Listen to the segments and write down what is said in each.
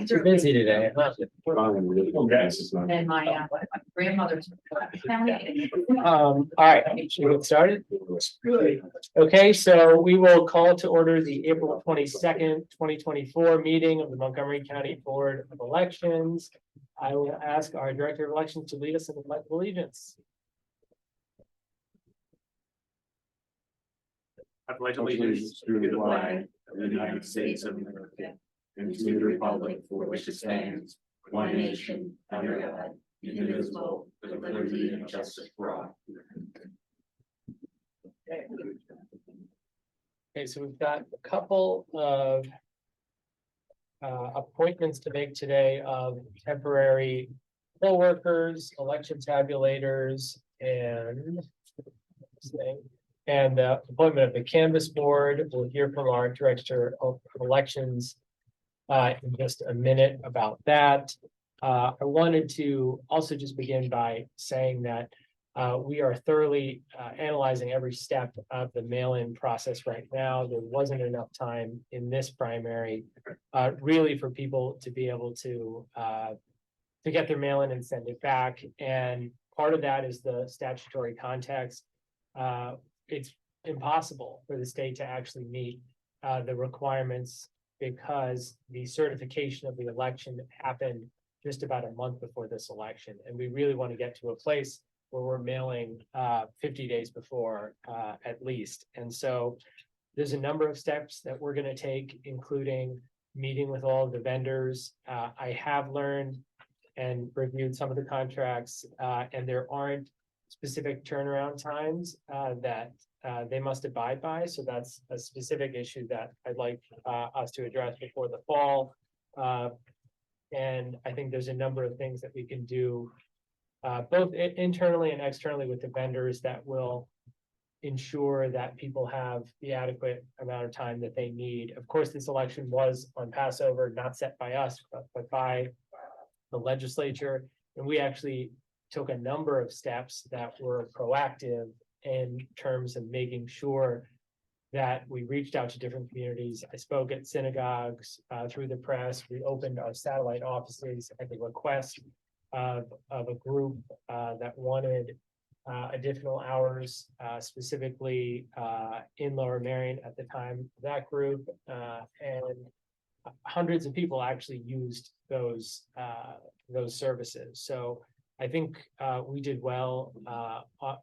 Too busy today. And my grandmother's family. All right, should we get started? Okay, so we will call to order the April 22nd, 2024 meeting of the Montgomery County Board of Elections. I will ask our Director of Elections to lead us in the pledge of allegiance. I pledge allegiance to the flag of the United States of America and to the republic for which it stands, one nation, under God, indivisible, with liberty and justice for all. Okay, so we've got a couple of appointments to make today of temporary poll workers, election tabulators, and the appointment of the canvas board. We'll hear from our Director of Elections in just a minute about that. I wanted to also just begin by saying that we are thoroughly analyzing every step of the mail-in process right now. There wasn't enough time in this primary really for people to be able to get their mail-in and send it back. And part of that is the statutory context. It's impossible for the state to actually meet the requirements because the certification of the election happened just about a month before this election. And we really want to get to a place where we're mailing 50 days before at least. And so there's a number of steps that we're going to take, including meeting with all of the vendors. I have learned and reviewed some of the contracts, and there aren't specific turnaround times that they must abide by. So that's a specific issue that I'd like us to address before the fall. And I think there's a number of things that we can do both internally and externally with the vendors that will ensure that people have the adequate amount of time that they need. Of course, this election was on Passover, not set by us, but by the legislature. And we actually took a number of steps that were proactive in terms of making sure that we reached out to different communities. I spoke at synagogues through the press. We opened our satellite offices at the request of a group that wanted additional hours, specifically in Lower Merion at the time of that group. And hundreds of people actually used those services. So I think we did well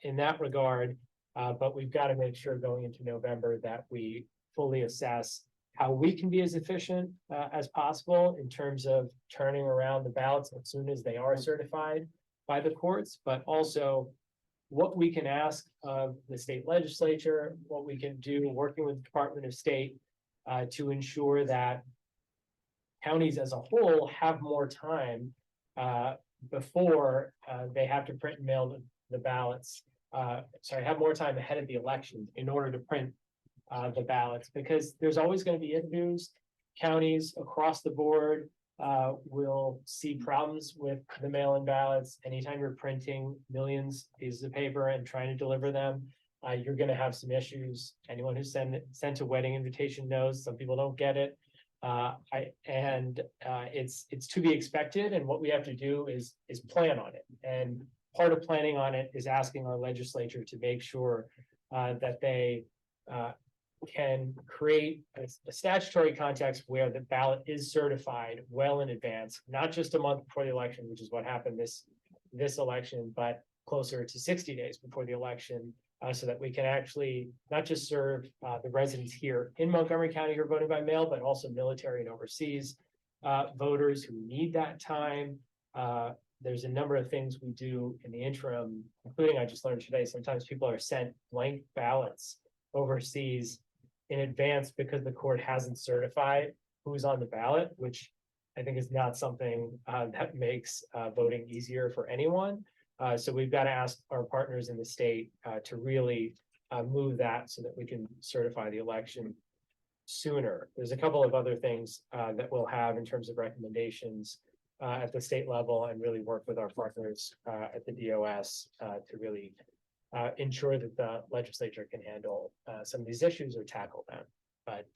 in that regard, but we've got to make sure going into November that we fully assess how we can be as efficient as possible in terms of turning around the ballots as soon as they are certified by the courts, but also what we can ask of the state legislature, what we can do working with the Department of State to ensure that counties as a whole have more time before they have to print and mail the ballots. Have more time ahead of the election in order to print the ballots, because there's always going to be issues. Counties across the board will see problems with the mail-in ballots. Anytime you're printing millions of pieces of paper and trying to deliver them, you're going to have some issues. Anyone who's sent a wedding invitation knows some people don't get it. It's to be expected, and what we have to do is plan on it. And part of planning on it is asking our legislature to make sure that they can create a statutory context where the ballot is certified well in advance, not just a month before the election, which is what happened this election, but closer to 60 days before the election, so that we can actually not just serve the residents here in Montgomery County who are voting by mail, but also military and overseas voters who need that time. There's a number of things we do in the interim, including, I just learned today, sometimes people are sent blank ballots overseas in advance because the court hasn't certified who's on the ballot, which I think is not something that makes voting easier for anyone. So we've got to ask our partners in the state to really move that so that we can certify the election sooner. There's a couple of other things that we'll have in terms of recommendations at the state level and really work with our partners at the DOS to really ensure that the legislature can handle some of these issues or tackle them. But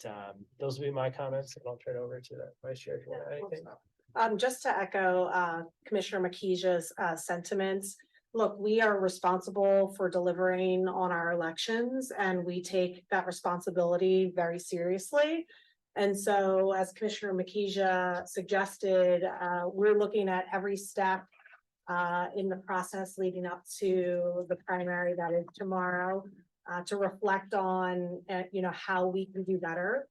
those will be my comments, and I'll turn it over to the vice chair if you want to add anything. Just to echo Commissioner Makija's sentiments, look, we are responsible for delivering on our elections, and we take that responsibility very seriously. And so, as Commissioner Makija suggested, we're looking at every step in the process leading up to the primary that is tomorrow, to reflect on, how we can do better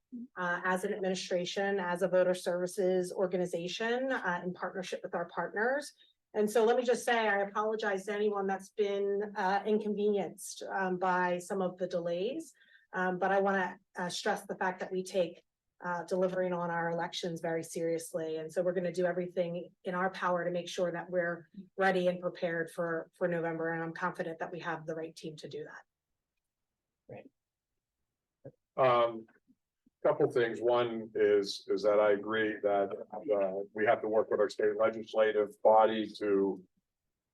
as an administration, as a voter services organization, in partnership with our partners. And so let me just say, I apologize to anyone that's been inconvenienced by some of the delays. But I want to stress the fact that we take delivering on our elections very seriously. And so we're going to do everything in our power to make sure that we're ready and prepared for November. And I'm confident that we have the right team to do that. Couple things. One is that I agree that we have to work with our state legislative body to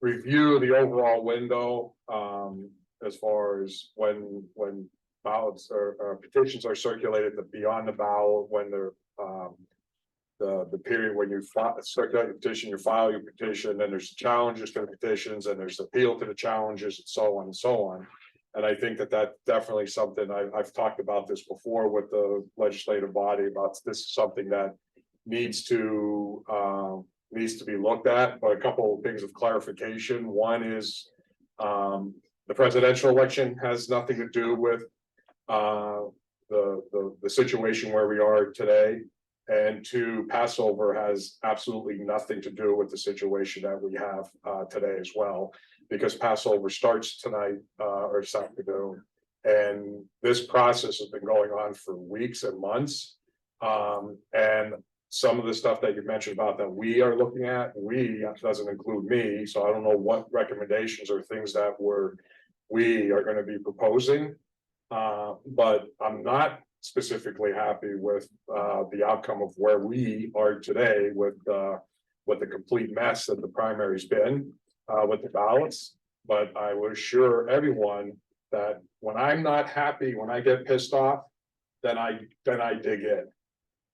review the overall window as far as when ballots or petitions are circulated beyond the ballot, when they're the period when you circulate your petition, you file your petition, then there's challenges to the petitions, and there's appeal to the challenges, and so on and so on. And I think that that's definitely something I've talked about this before with the legislative body about this is something that needs to be looked at. But a couple of things of clarification. One is the presidential election has nothing to do with the situation where we are today. And two, Passover has absolutely nothing to do with the situation that we have today as well, because Passover starts tonight or this afternoon. And this process has been going on for weeks and months. And some of the stuff that you mentioned about that we are looking at, doesn't include me. So I don't know what recommendations or things that we are going to be proposing. But I'm not specifically happy with the outcome of where we are today with the complete mess that the primary's been with the ballots. But I would assure everyone that when I'm not happy, when I get pissed off, then I dig in.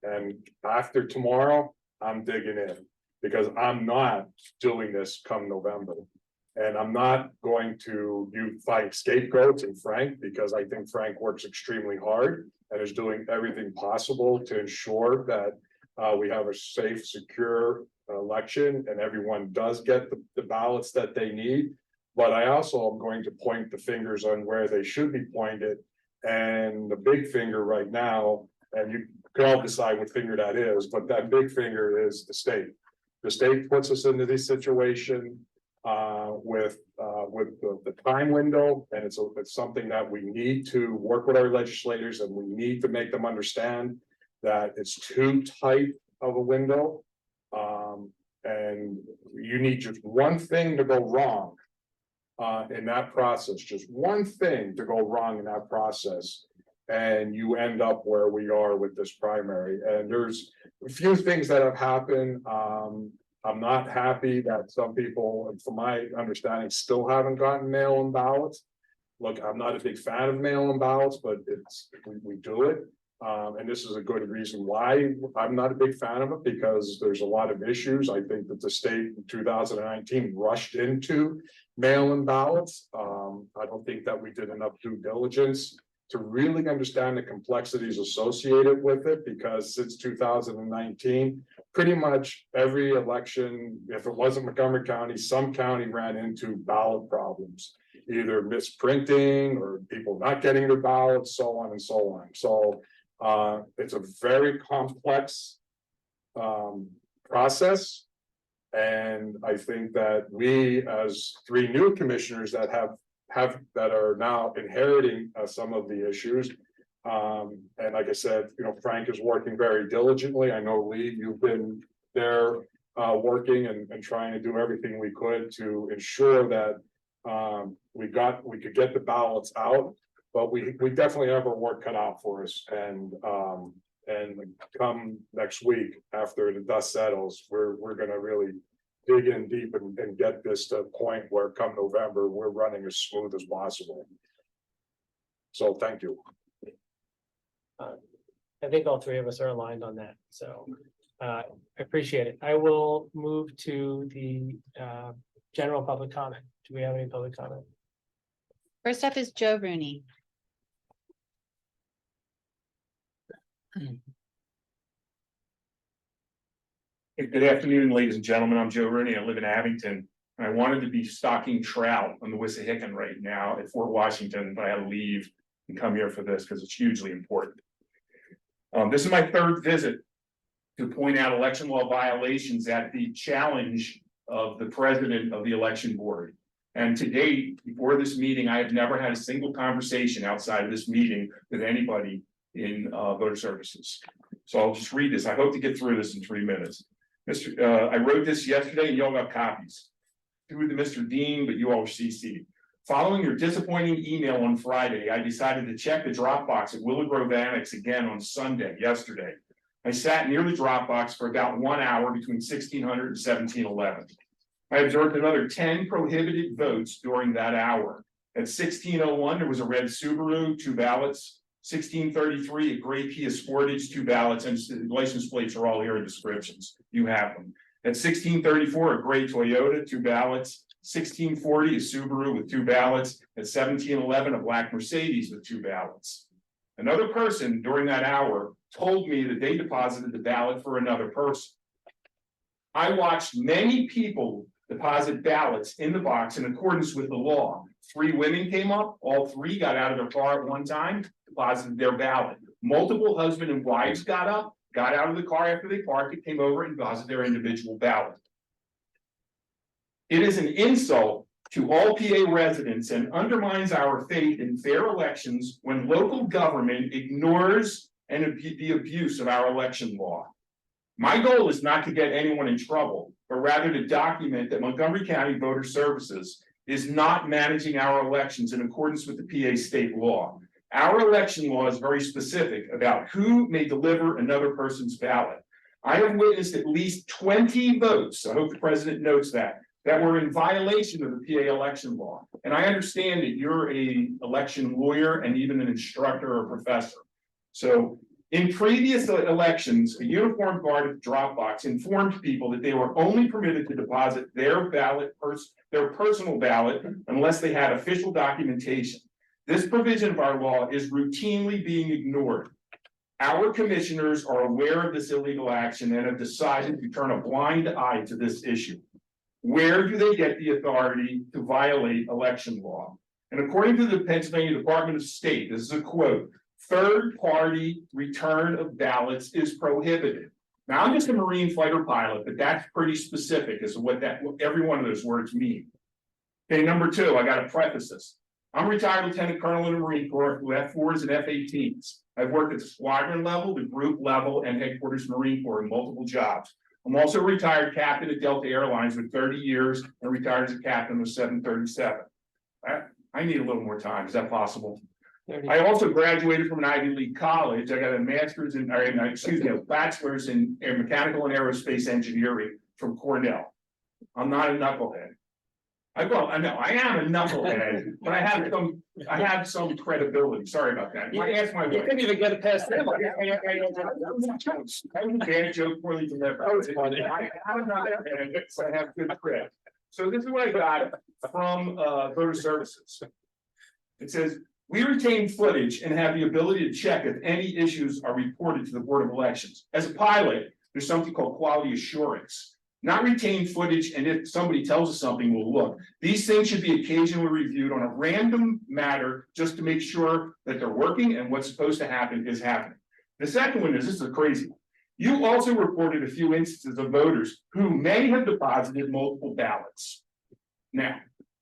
And after tomorrow, I'm digging in, because I'm not doing this come November. And I'm not going to find scapegoats in Frank, because I think Frank works extremely hard and is doing everything possible to ensure that we have a safe, secure election and everyone does get the ballots that they need. But I also am going to point the fingers on where they should be pointed. And the big finger right now, and you can all decide what finger that is, but that big finger is the state. The state puts us into this situation with the time window, and it's something that we need to work with our legislators, and we need to make them understand that it's too tight of a window, and you need just one thing to go wrong in that process, just one thing to go wrong in that process, and you end up where we are with this primary. And there's a few things that have happened. I'm not happy that some people, from my understanding, still haven't gotten mail-in ballots. Look, I'm not a big fan of mail-in ballots, but we do it. And this is a good reason why I'm not a big fan of it, because there's a lot of issues. I think that the state in 2019 rushed into mail-in ballots. I don't think that we did enough due diligence to really understand the complexities associated with it, because since 2019, pretty much every election, if it wasn't Montgomery County, some county ran into ballot problems, either misprinting or people not getting their ballots, so on and so on. So it's a very complex process. And I think that we, as three new commissioners that that are now inheriting some of the issues. And like I said, Frank is working very diligently. I know, Lee, you've been there working and trying to do everything we could to ensure that we could get the ballots out, but we definitely have our work cut out for us. And And come next week, after the dust settles, we're gonna really dig in deep and get this to a point where come November, we're running as smooth as possible. So thank you. I think all three of us are aligned on that, so I appreciate it. I will move to the general public comment. Do we have any public comment? First up is Joe Rooney. Good afternoon, ladies and gentlemen. I'm Joe Rooney. I live in Abington. And I wanted to be stocking trout on the Wissahickon right now at Fort Washington, but I had to leave and come here for this because it's hugely important. This is my third visit to point out election law violations at the challenge of the president of the election board. And to date, before this meeting, I have never had a single conversation outside of this meeting with anybody in voter services. So I'll just read this. I hope to get through this in 3 minutes. I wrote this yesterday and you all got copies. Through to Mr. Dean, but you all were CC'd. Following your disappointing email on Friday, I decided to check the Dropbox at Willow Grove Annex again on Sunday, yesterday. I sat near the Dropbox for about 1 hour between 1600 and 1711. I observed another 10 prohibited votes during that hour. At 1601, there was a red Subaru, 2 ballots. 1633, a gray Kia Sportage, 2 ballots, and the license plates are all here in descriptions. You have them. At 1634, a gray Toyota, 2 ballots. 1640, a Subaru with 2 ballots. At 1711, a black Mercedes with 2 ballots. Another person during that hour told me that they deposited the ballot for another person. I watched many people deposit ballots in the box in accordance with the law. 3 women came up, all 3 got out of their car at one time, deposited their ballot. Multiple husband and wives got up, got out of the car after they parked it, came over and deposited their individual ballot. It is an insult to all PA residents and undermines our faith in fair elections when local government ignores the abuse of our election law. My goal is not to get anyone in trouble, but rather to document that Montgomery County Voter Services is not managing our elections in accordance with the PA state law. Our election law is very specific about who may deliver another person's ballot. I have witnessed at least 20 votes, I hope the president notes that were in violation of the PA election law. And I understand that you're an election lawyer and even an instructor or professor. So in previous elections, a uniformed guard at the Dropbox informed people that they were only permitted to deposit their ballot, their personal ballot, unless they had official documentation. This provision of our law is routinely being ignored. Our commissioners are aware of this illegal action and have decided to turn a blind eye to this issue. Where do they get the authority to violate election law? And according to the Pennsylvania Department of State, this is a quote, third-party return of ballots is prohibited. Now, I'm just a Marine fighter pilot, but that's pretty specific as to what every one of those words mean. Okay, number 2, I got to preface this. I'm a retired lieutenant colonel in the Marine Corps who F4s and F-18s. I've worked at the squadron level, the group level, and headquarters Marine Corps in multiple jobs. I'm also a retired captain at Delta Airlines with 30 years and retired as a captain with 737. I need a little more time. Is that possible? I also graduated from an Ivy League college. I got a master's in, a bachelor's in mechanical and aerospace engineering from Cornell. I'm not a knucklehead. I know I am a knucklehead, but I have some credibility. Sorry about that. I asked my wife. You couldn't even get it past them. I was a bad joke, poorly delivered. I'm not a bad, so I have good credit. So this is what I got from Voter Services. It says, we retain footage and have the ability to check if any issues are reported to the Board of Elections. As a pilot, there's something called quality assurance. Not retain footage, and if somebody tells us something, we'll look. These things should be occasionally reviewed on a random matter just to make sure that they're working and what's supposed to happen is happening. The second one is, this is a crazy one. You also reported a few instances of voters who may have deposited multiple ballots. Now,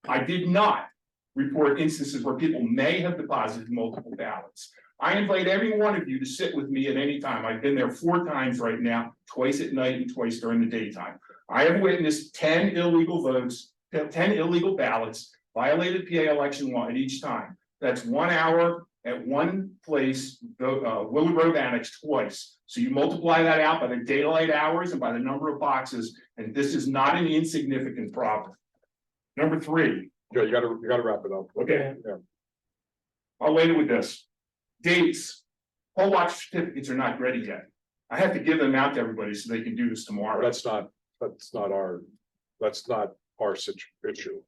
I did not report instances where people may have deposited multiple ballots. I invite every one of you to sit with me at any time. I've been there 4 times right now, twice at night and twice during the daytime. I have witnessed 10 illegal votes, 10 illegal ballots, violated PA election law at each time. That's 1 hour at one place, Willow Grove Annex twice. So you multiply that out by the daylight hours and by the number of boxes, and this is not an insignificant problem. Number 3, Yeah, you gotta wrap it up. okay, Yeah. I'll end it with this. Dates, poll watch certificates are not ready yet. I have to give them out to everybody so they can do this tomorrow. That's not our issue.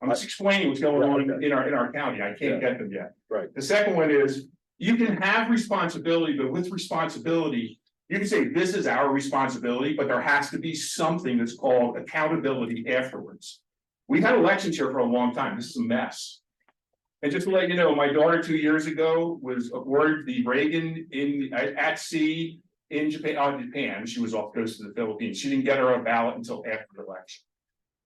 I'm just explaining what's going on in our county. I can't get them yet. Right. The second one is, you can have responsibility, but with responsibility, you can say this is our responsibility, but there has to be something that's called accountability afterwards. We've had elections here for a long time. This is a mess. And just to let you know, my daughter 2 years ago was awarded the Reagan at sea in Japan. She was off the coast of the Philippines. She didn't get her a ballot until after the election.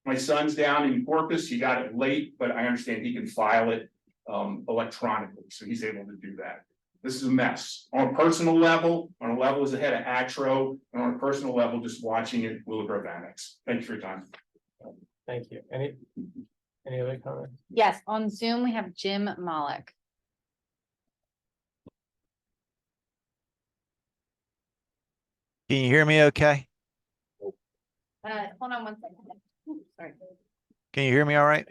My son's down in Corpus. He got it late, but I understand he can file it electronically, so he's able to do that. This is a mess on a personal level, on a level as the head of ACTRO, and on a personal level, just watching it, Willow Grove Annex. Thank you for your time. Thank you. Any other comments? Yes, on Zoom, we have Jim Malik. Can you hear me okay? Hold on one second. Ooh, sorry. Can you hear me all right?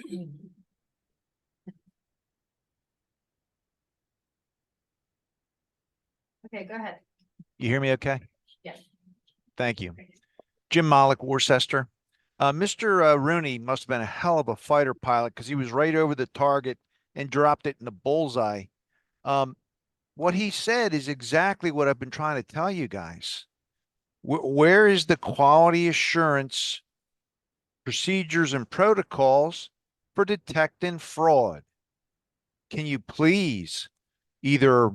Okay, go ahead. You hear me okay? Yes. Thank you. Jim Malik, Worcester. Mr. Rooney must have been a hell of a fighter pilot because he was right over the target and dropped it in the bullseye. What he said is exactly what I've been trying to tell you guys. Where is the quality assurance procedures and protocols for detecting fraud? Can you please either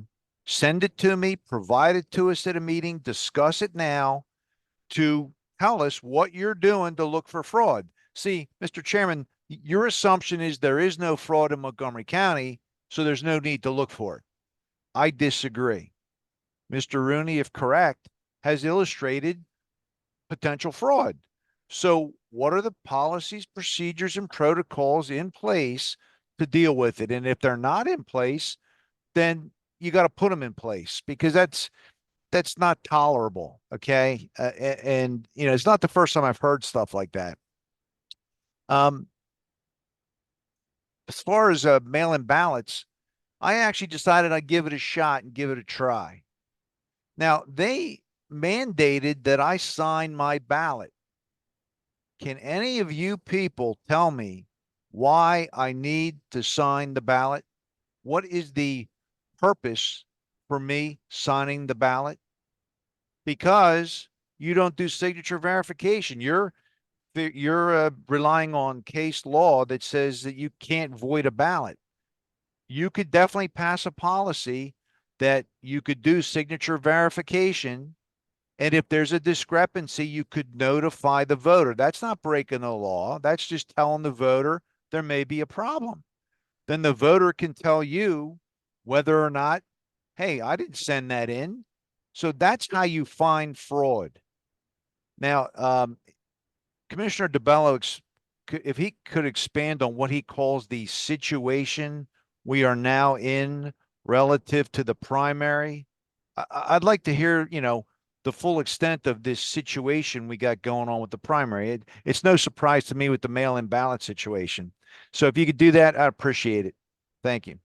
send it to me, provide it to us at a meeting, discuss it now to tell us what you're doing to look for fraud? See, Mr. Chairman, your assumption is there is no fraud in Montgomery County, so there's no need to look for it. I disagree. Mr. Rooney, if correct, has illustrated potential fraud. So what are the policies, procedures, and protocols in place to deal with it? And if they're not in place, then you got to put them in place, because that's not tolerable. Okay. And you know, it's not the first time I've heard stuff like that. As far as mail-in ballots, I actually decided I'd give it a shot and give it a try. Now, they mandated that I sign my ballot. Can any of you people tell me why I need to sign the ballot? What is the purpose for me signing the ballot? Because you don't do signature verification. You're relying on case law that says that you can't void a ballot. You could definitely pass a policy that you could do signature verification, and if there's a discrepancy, you could notify the voter. That's not breaking the law. That's just telling the voter there may be a problem. Then the voter can tell you whether or not, hey, I didn't send that in. So that's how you find fraud. Now, Commissioner DeBello, if he could expand on what he calls the situation we are now in relative to the primary, I'd like to hear, you know, the full extent of this situation we got going on with the primary. It's no surprise to me with the mail-in ballot situation. So if you could do that, I'd appreciate it. Thank you.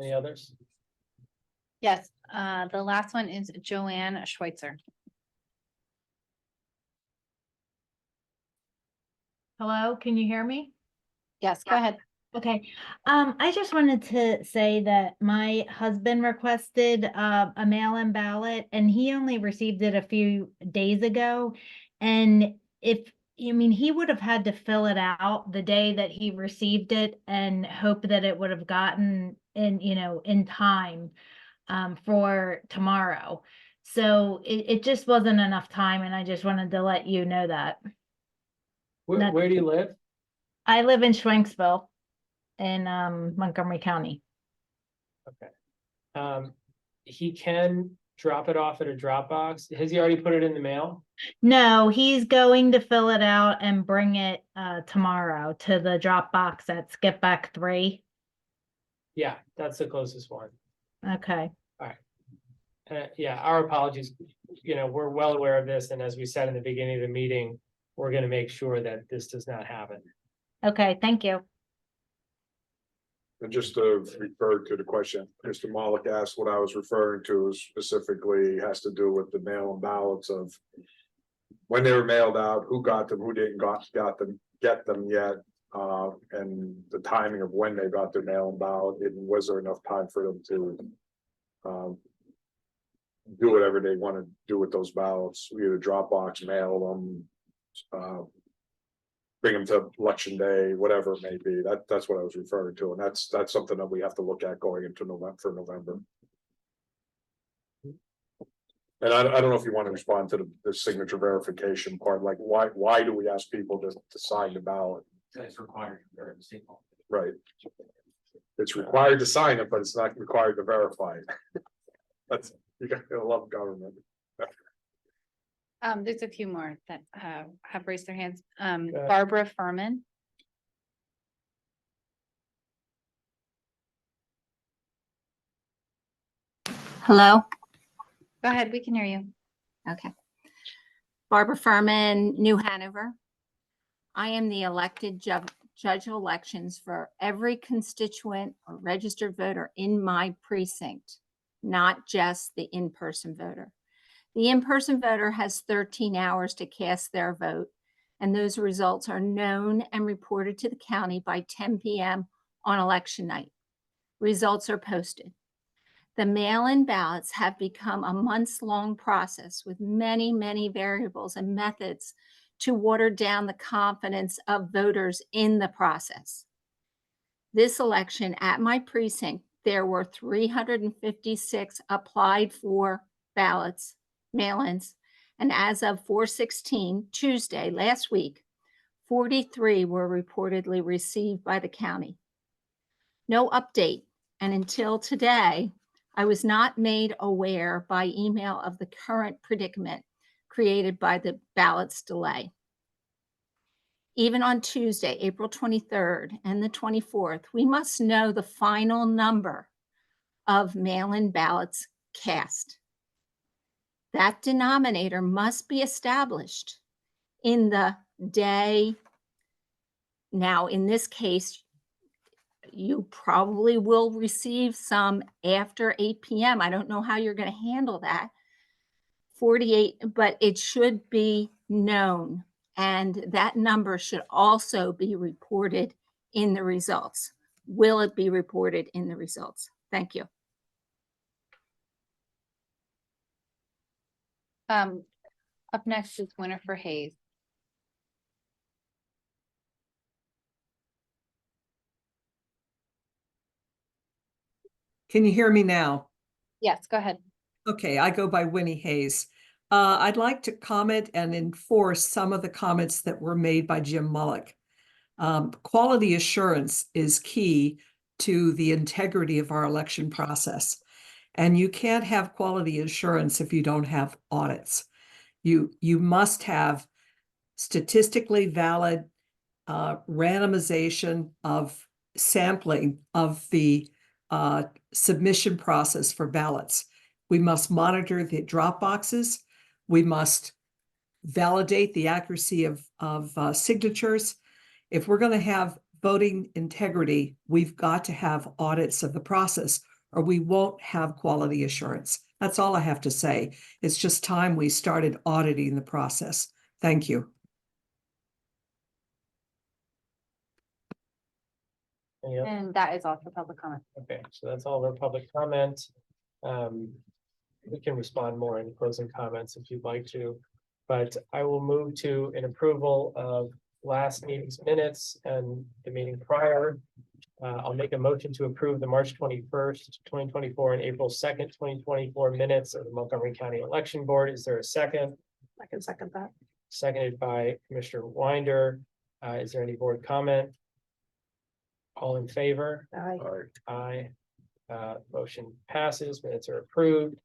Any others? Yes, the last one is Joanne Schweitzer. Hello, can you hear me? Yes, go ahead. Okay, I just wanted to say that my husband requested a mail-in ballot and he only received it a few days ago. And he would have had to fill it out the day that he received it and hope that it would have gotten in time for tomorrow. So it just wasn't enough time, and I just wanted to let you know that. Where do you live? I live in Schwenksville in Montgomery County. Okay. He can drop it off at a Dropbox? Has he already put it in the mail? No, he's going to fill it out and bring it tomorrow to the Dropbox at Skip Back 3. Yeah, that's the closest one. Okay. Yeah, our apologies. You know, we're well aware of this, and as we said in the beginning of the meeting, we're gonna make sure that this does not happen. Okay, thank you. And just to refer to the question, Mr. Malik asked, what I was referring to specifically has to do with the mail and ballots of when they were mailed out, who got them, who didn't get them yet, and the timing of when they got their mail and ballot, and was there enough time for them to do whatever they want to do with those ballots, either Dropbox, mail them, bring them to election day, whatever it may be. That's what I was referring to, and that's something that we have to look at going into November. And I don't know if you want to respond to the signature verification part, like why do we ask people to sign the ballot? It's required. They're in the state law. Right. It's required to sign it, but it's not required to verify it. That's, you gotta love government. There's a few more that have raised their hands. ahead. Barbara Furman. Hello. Go ahead, we can hear you. Okay. Barbara Furman, New Hanover. I am the elected judge of elections for every constituent or registered voter in my precinct, not just the in-person voter. The in-person voter has 13 hours to cast their vote, and those results are known and reported to the county by 10 p.m. on election night. Results are posted. The mail-in ballots have become a months-long process with many, many variables and methods to water down the confidence of voters in the process. This election at my precinct, there were 356 applied for ballots, mail-ins, and as of 4/16, Tuesday, last week, 43 were reportedly received by the county. No update, and until today, I was not made aware by email of the current predicament created by the ballot's delay. Even on Tuesday, April 23rd and the 24th, we must know the final number of mail-in ballots cast. That denominator must be established in the day. Now, in this case, you probably will receive some after 8 p.m. I don't know how you're going to handle that. 48, but it should be known. And that number should also be reported in the results. Will it be reported in the results? Thank you. Up next is Winifred Hayes. Can you hear me now? Yes, go ahead. Okay, I go by Winnie Hayes. I'd like to comment and enforce some of the comments that were made by Jim Mullock. Quality assurance is key to the integrity of our election process. And you can't have quality assurance if you don't have audits. You must have statistically valid randomization of sampling of the submission process for ballots. We must monitor the drop boxes. We must validate the accuracy of signatures. If we're going to have voting integrity, we've got to have audits of the process, or we won't have quality assurance. That's all I have to say. It's just time we started auditing the process. Thank you. And that is all for public comment. Okay, so that's all of our public comment. We can respond more in closing comments if you'd like to, but I will move to an approval of last meeting's minutes and the meeting prior. I'll make a motion to approve the March 21st, 2024 and April 2nd, 2024 minutes of the Montgomery County Election Board. Is there a second? I can second that. Seconded by Commissioner Winder. Is there any board comment? All in favor? Aye. Aye. Motion passes, minutes are approved.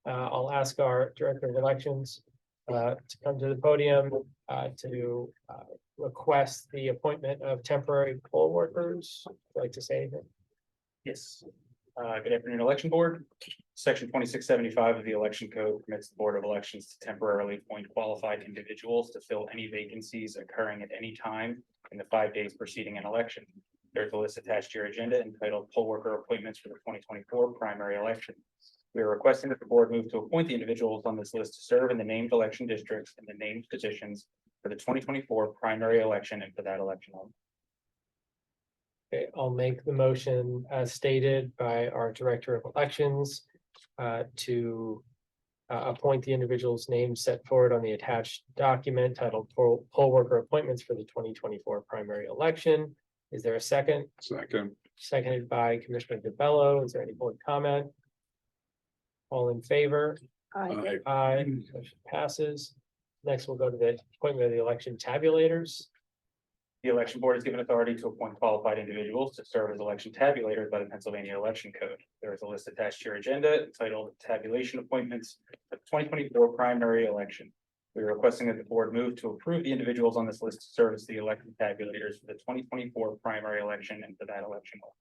I'll ask our Director of Elections to come to the podium to request the appointment of temporary poll workers. Would you like to say anything? Yes. Good afternoon, Election Board. Section 2675 of the Election Code permits the Board of Elections to temporarily appoint qualified individuals to fill any vacancies occurring at any time in the 5 days preceding an election. There's a list attached to your agenda entitled Poll Worker Appointments for the 2024 primary election. We are requesting that the board move to appoint the individuals on this list to serve in the named election districts and the named positions for the 2024 primary election and for that election only. Okay, I'll make the motion as stated by our Director of Elections to appoint the individual's name set forward on the attached document titled Poll Worker Appointments for the 2024 primary election. Is there a second? Second. Seconded by Commissioner DeBello. Is there any board comment? All in favor? Aye. Aye, motion passes. Next, we'll go to the appointment of the election tabulators. The election board is given authority to appoint qualified individuals to serve as election tabulators by the Pennsylvania Election Code. There is a list attached to your agenda entitled Tabulation Appointments for the 2024 primary election. We are requesting that the board move to approve the individuals on this list to serve as the election tabulators for the 2024 primary election and for that election only.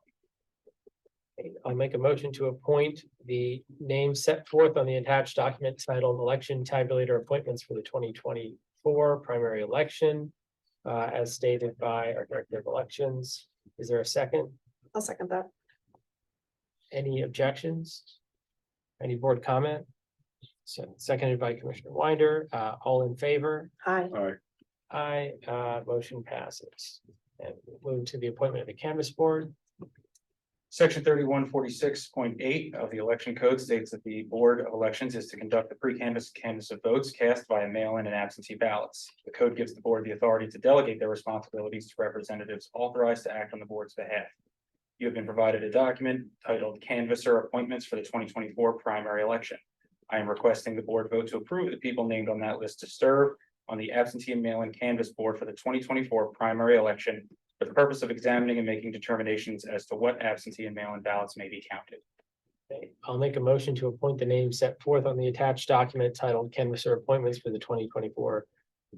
I'll make a motion to appoint the names set forth on the attached document titled Election Tabulator Appointments for the 2024 primary election. As stated by our Director of Elections. Is there a second? I'll second that. Any objections? Any board comment? So seconded by Commissioner Winder, all in favor? Aye. Aye. Aye, motion passes. And we'll move to the appointment of the canvas board. Section 3146.8 of the Election Code states that the Board of Elections is to conduct the pre-canvass canvass of votes cast via mail-in and absentee ballots. The code gives the board the authority to delegate their responsibilities to representatives authorized to act on the board's behalf. You have been provided a document titled Canvasser Appointments for the 2024 primary election. I am requesting the board vote to approve the people named on that list to serve on the absentee and mail-in canvass board for the 2024 primary election for the purpose of examining and making determinations as to what absentee and mail-in ballots may be counted. Okay, I'll make a motion to appoint the names set forth on the attached document titled Canvasser Appointments for the 2024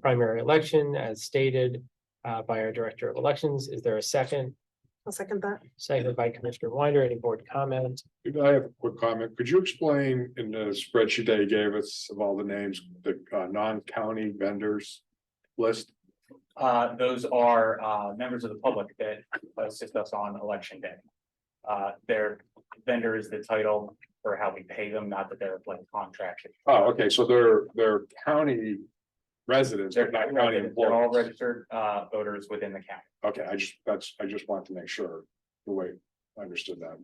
primary election as stated by our Director of Elections. Is there a second? I'll second that. Seconded by Commissioner Winder. Any board comment? I have a quick comment. Could you explain in the spreadsheet that you gave us of all the names, the non-county vendors list? Those are members of the public that assist us on election day. Their vendor is the title for how we pay them, not that they're like contracted. Oh, okay, so they're county residents, they're not county They're all employees. registered voters within the county. Okay, I just wanted to make sure the way I understood that.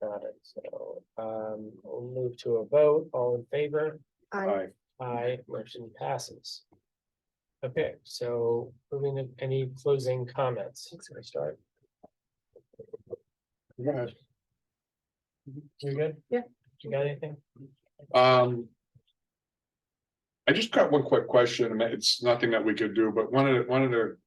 Got it. So we'll move to a vote. All in favor? Aye. Aye. Aye, motion passes. Okay, so moving to any closing comments. Can we start? Go ahead. You good? Yeah. You got anything? I just got one quick question. I mean, it's nothing that we could do, but one of the.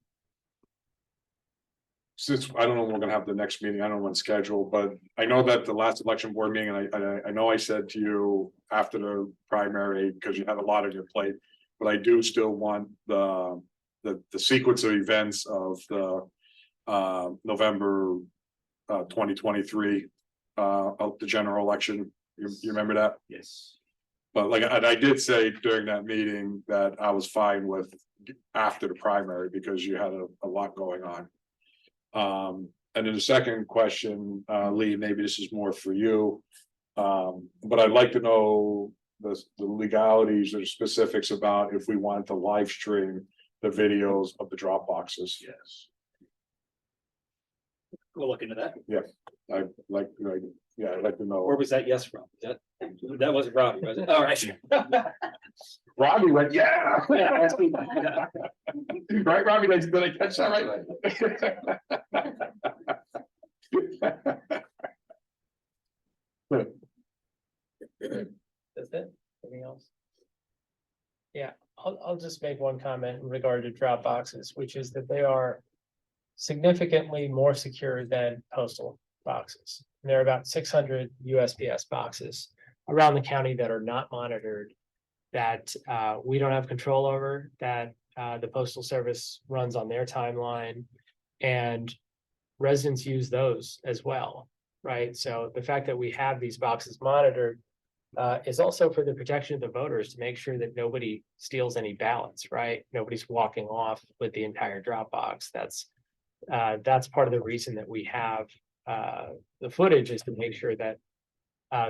Since I don't know when we're gonna have the next meeting, I don't know when scheduled, but I know that the last election board meeting, and I know I said to you after the primary, because you had a lot on your plate. But I do still want the sequence of events of the November 2023 of the general election. You remember that? Yes. But like, and I did say during that meeting that I was fine with after the primary because you had a lot going on. And then the second question, Lee, maybe this is more for you. But I'd like to know the legalities or specifics about if we want to live stream the videos of the drop boxes. Yes. We'll look into that. I'd like to know. Where was that yes from? That wasn't Robbie, was it? All right. Robbie went, yeah. Right, Robbie, did I catch that right? That's it? Anything else? Yeah, I'll just make one comment in regard to drop boxes, which is that they are significantly more secure than postal boxes. There are about 600 USPS boxes around the county that are not monitored, that we don't have control over, that the Postal Service runs on their timeline, and residents use those as well, right? So the fact that we have these boxes monitored is also for the protection of the voters, to make sure that nobody steals any ballots, right? Nobody's walking off with the entire drop box. That's part of the reason that we have the footage, is to make sure that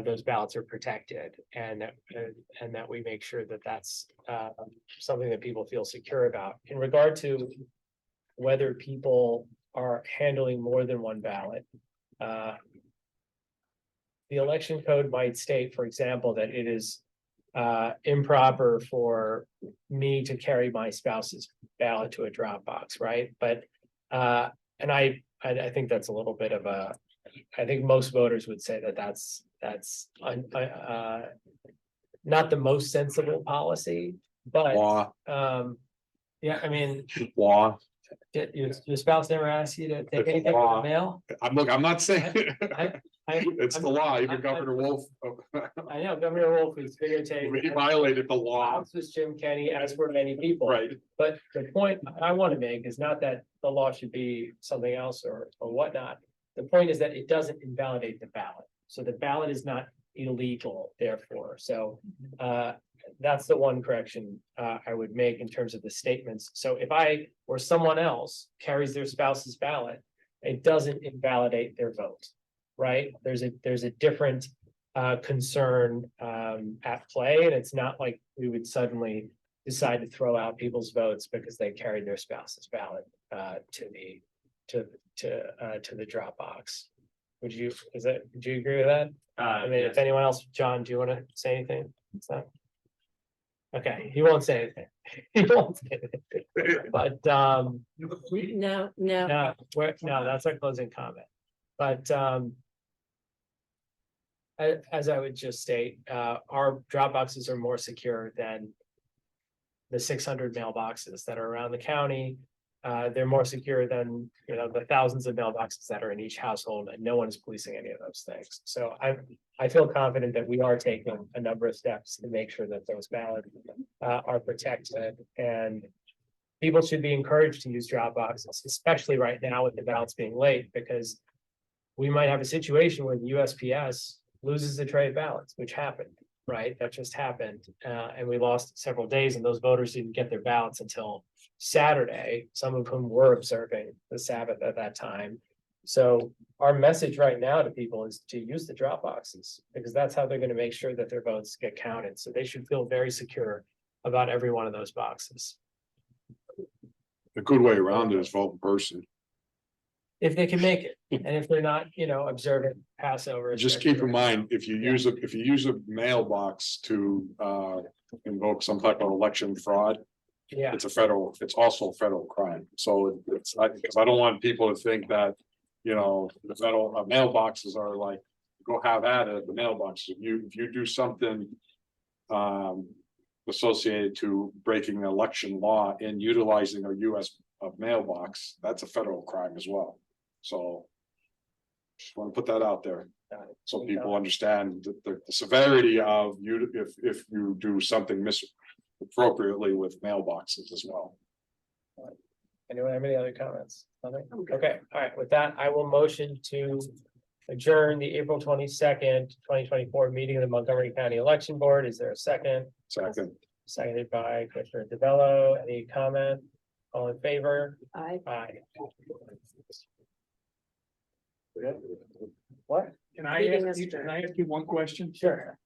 those ballots are protected, and that we make sure that that's something that people feel secure about. In regard to whether people are handling more than one ballot, the election code might state, for example, that it is improper for me to carry my spouse's ballot to a drop box, right? But and I think that's a little bit of a, I think most voters would say that that's not the most sensible policy, but Law, yeah, I mean, law. your spouse never asked you to take It's anything in the law. mail? I'm not saying, It's the law, even Governor Wolf. I know Governor Wolf is videotaped. He violated the law. House was Jim Kenny, as were many people. Right. But the point I want to make is not that the law should be something else or whatnot. The point is that it doesn't invalidate the ballot. So the ballot is not illegal, therefore. So that's the one correction I would make in terms of the statements. So if I or someone else carries their spouse's ballot, it doesn't invalidate their vote, right? There's a different concern at play, and it's not like we would suddenly decide to throw out people's votes because they carried their spouse's ballot to the drop box. Would you agree with that? I mean, if anyone else, John, do you want to say anything? Okay, he won't say anything. He won't say anything. But No. no, that's our closing comment. But as I would just state, our drop boxes are more secure than the 600 mailboxes that are around the county. They're more secure than, the thousands of mailboxes that are in each household, and no one is policing any of those things. So I feel confident that we are taking a number of steps to make sure that those ballots are protected, and people should be encouraged to use drop boxes, especially right now with the ballots being late, because we might have a situation where the USPS loses the tray of ballots, which happened, right? That just happened. And we lost several days, and those voters didn't get their ballots until Saturday, some of whom were observing the Sabbath at that time. So our message right now to people is to use the drop boxes, because that's how they're going to make sure that their votes get counted. So they should feel very secure about every one of those boxes. A good way around it is vote in person. If they can make it, and if they're not, observant Passover. Just keep in mind, if you use a mailbox to invoke some type of election fraud, Yeah, it's also a federal crime. So because I don't want people to think that, the federal mailboxes are like, go have at it, the mailboxes. If you do something associated to breaking election law and utilizing a US mailbox, that's a federal crime as well. So just want to put that out there so people understand the severity of if you do something misappropriately with mailboxes as well. anyone have any other comments? Nothing? Okay, all right, with that, I will motion to adjourn the April 22nd, 2024 meeting of the Montgomery County Election Board. Is there a second? Second. Seconded by Commissioner DeBello. Any comment? All in favor? Aye. Aye. What? Meeting is adjourned. Can I ask you one question? Sure.